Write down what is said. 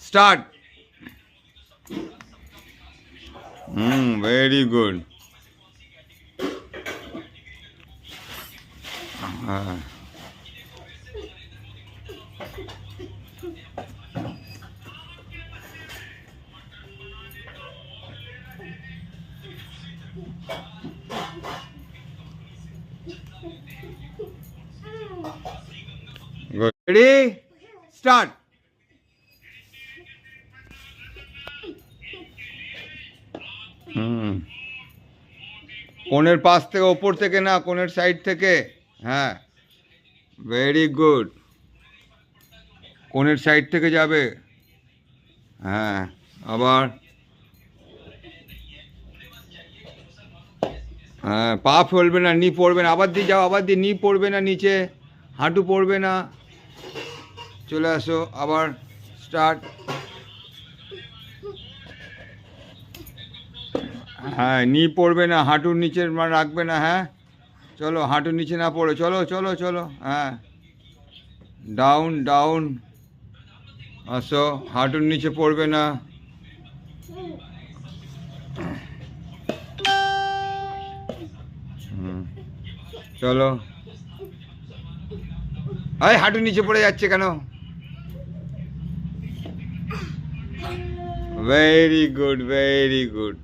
Start. Very good. হ্যাঁ, good. Ready, start. কোণের পাশ থেকে, ওপর থেকে না, কোণের সাইড থেকে। হ্যাঁ, ভেরি গুড। কোণের সাইড থেকে যাবে। হ্যাঁ, আবার। হ্যাঁ, পা ফেলবে না, নি পড়বে না। আবার দিয়ে যাও, আবার দিয়ে নি পড়বে না নিচে, হাঁটু পড়বে না। চলে আসো, আবার স্টার্ট। হ্যাঁ, নি পড়বে না, হাঁটুর নিচের রাখবে না। হ্যাঁ, চলো, হাঁটুর নিচে না পড়ে, চলো চলো চলো। হ্যাঁ, ডাউন ডাউন, আসো, হাঁটুর নিচে পড়বে না। চলো, এই হাঁটুর নিচে পড়ে যাচ্ছে কেন? Very good, very good.